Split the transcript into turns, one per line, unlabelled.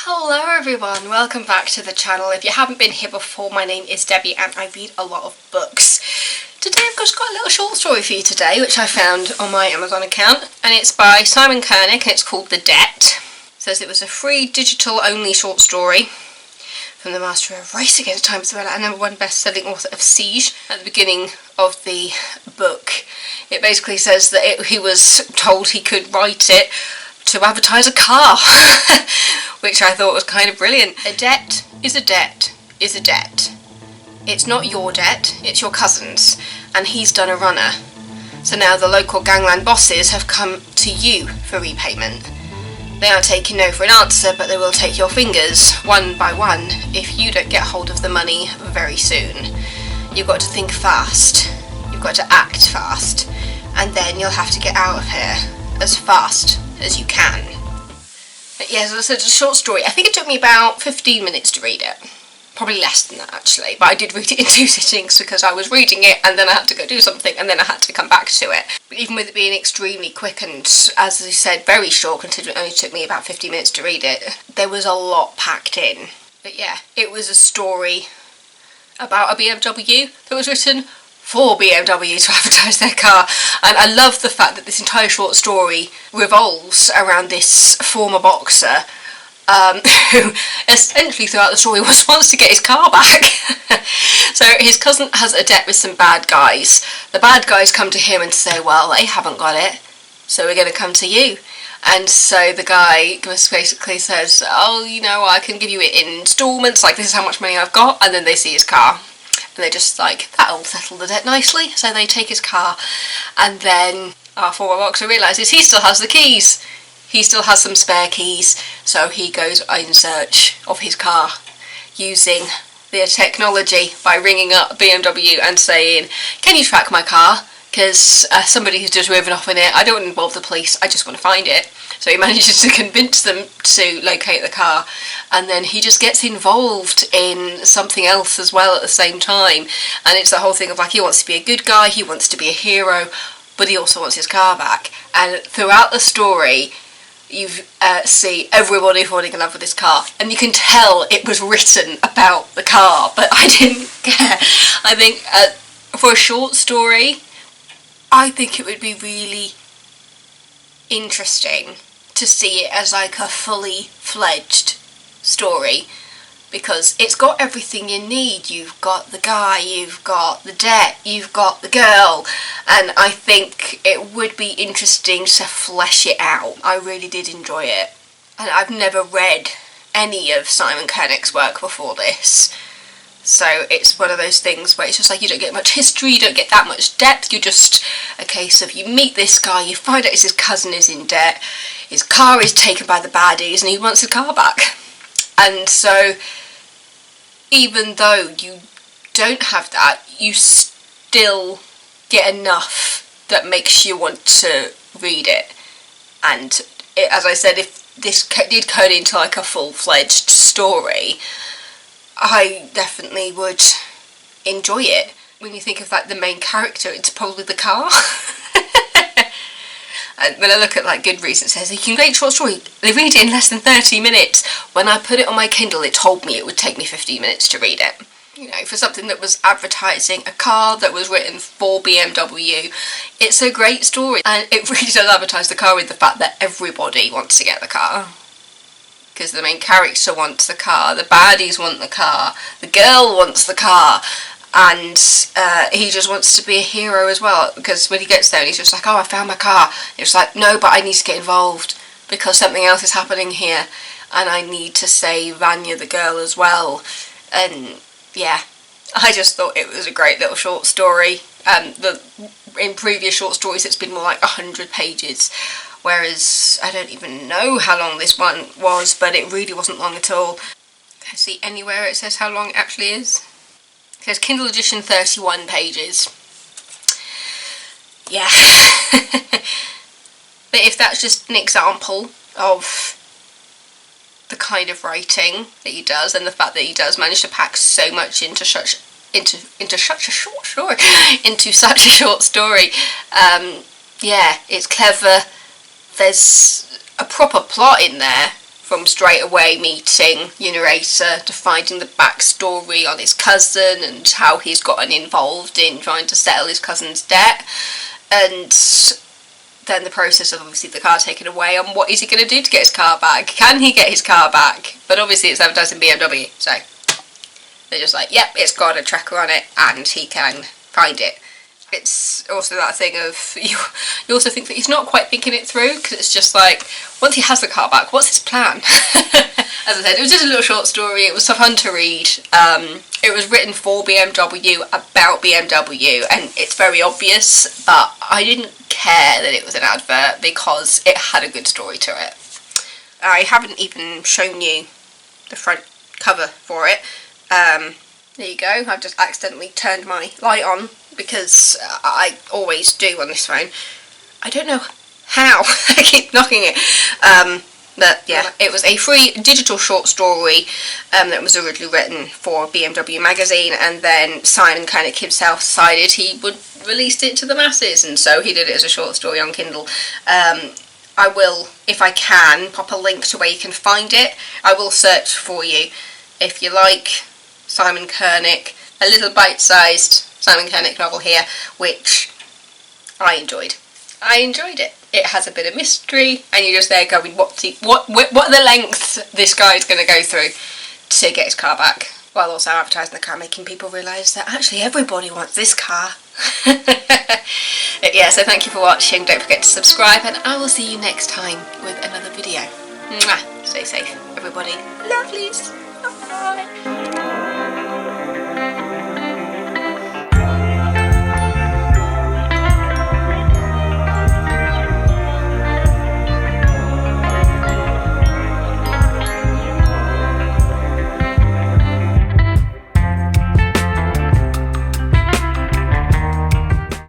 Hello everyone, welcome back to the channel. If you haven't been here before, my name is Debbie and I read a lot of books. Today I've just got a little short story for you today, which I found on my Amazon account, and it's by Simon Kernick and it's called The Debt. It says it was a free digital only short story from the master of Race Against Time as well, and #1 best-selling author of Siege. At the beginning of the book, it basically says that he was told he could write it to advertise a car, which I thought was kind of brilliant. A debt is a debt is a debt. It's not your debt, it's your cousin's, and he's done a runner. So now the local gangland bosses have come to you for repayment. They are taking no for an answer, but they will take your fingers one by one if you don't get hold of the money very soon. You've got to think fast, you've got to act fast, and then you'll have to get out of here as fast as you can. But yes, as I said, it's a short story. I think it took me about 15 minutes to read it. Probably less than that actually, but I did read it in 2 sittings because I was reading it and then I had to go do something and then I had to come back to it. But even with it being extremely quick and, as I said, very short, considering it only took me about 50 minutes to read it, there was a lot packed in. But yeah, it was a story about a BMW that was written for BMW to advertise their car, and I love the fact that this entire short story revolves around this former boxer who essentially throughout the story wants to get his car back. So his cousin has a debt with some bad guys. The bad guys come to him and say, well, they haven't got it, so we're going to come to you. And so the guy basically says, oh, you know, I can give you it in installments, like this is how much money I've got, and then they see his car. And they're just like, that'll settle the debt nicely. So they take his car, and then our former boxer realises he still has the keys. He still has some spare keys, so he goes in search of his car using their technology by ringing up BMW and saying, can you track my car? Because somebody has just driven off in it. I don't want to involve the police, I just want to find it. So he manages to convince them to locate the car, and then he just gets involved in something else as well at the same time. And it's the whole thing of like, he wants to be a good guy, he wants to be a hero, but he also wants his car back. And throughout the story, you see everybody falling in love with this car, and you can tell it was written about the car, but I didn't care. I think for a short story, I think it would be really interesting to see it as like a fully fledged story, because it's got everything you need. You've got the guy, you've got the debt, you've got the girl, and I think it would be interesting to flesh it out. I really did enjoy it, and I've never read any of Simon Kernick's work before this. So it's one of those things where it's just like you don't get much history, you don't get that much depth, you're just a case of you meet this guy, you find out his cousin is in debt, his car is taken by the baddies and he wants his car back. And so even though you don't have that, you still get enough that makes you want to read it. And as I said, if this did turn into like a full-fledged story, I definitely would enjoy it. When you think of like the main character, it's probably the car. And when I look at like Goodreads, it says you can read a short story, they read it in less than 30 minutes. When I put it on my Kindle, it told me it would take me 15 minutes to read it. You know, for something that was advertising a car that was written for BMW, it's a great story, and it really does advertise the car with the fact that everybody wants to get the car. Because the main character wants the car, the baddies want the car, the girl wants the car, and he just wants to be a hero as well, because when he gets there and he's just like, oh, I found my car, it's like, no, but I need to get involved because something else is happening here and I need to save Vanya the girl as well. And yeah, I just thought it was a great little short story. In previous short stories it's been more like 100 pages, whereas I don't even know how long this one was, but it really wasn't long at all. Can I see anywhere it says how long it actually is? It says Kindle edition 31 pages. Yeah. But if that's just an example of the kind of writing that he does, and the fact that he does manage to pack so much into such a short story, yeah, it's clever. There's a proper plot in there from straight away meeting your narrator to finding the backstory on his cousin and how he's gotten involved in trying to settle his cousin's debt, and then the process of obviously the car taken away, and what is he going to do to get his car back? Can he get his car back? But obviously it's advertising BMW, so they're just like, yep, it's got a tracker on it and he can find it. It's also that thing of, you also think that he's not quite thinking it through, because it's just like, once he has the car back, what's his plan? As I said, it was just a little short story. It was fun to read. It was written for BMW, about BMW, and it's very obvious, but I didn't care that it was an advert because it had a good story to it. I haven't even shown you the front cover for it. There you go. I've just accidentally turned my light on, because I always do on this phone. I don't know how. I keep knocking it. But yeah, it was a free digital short story that was originally written for BMW magazine, and then Simon Kernick himself decided he would release it to the masses, and so he did it as a short story on Kindle. I will, if I can, pop a link to where you can find it. I will search for you if you like Simon Kernick, a little bite-sized Simon Kernick novel here, which I enjoyed. I enjoyed it. It has a bit of mystery, and you're just there going, what are the lengths this guy's going to go through to get his car back, while also advertising the car, making people realise that actually everybody wants this car. Yeah, so thank you for watching. Don't forget to subscribe, and I will see you next time with another video. Mwah. Stay safe, everybody. Lovelies. Bye.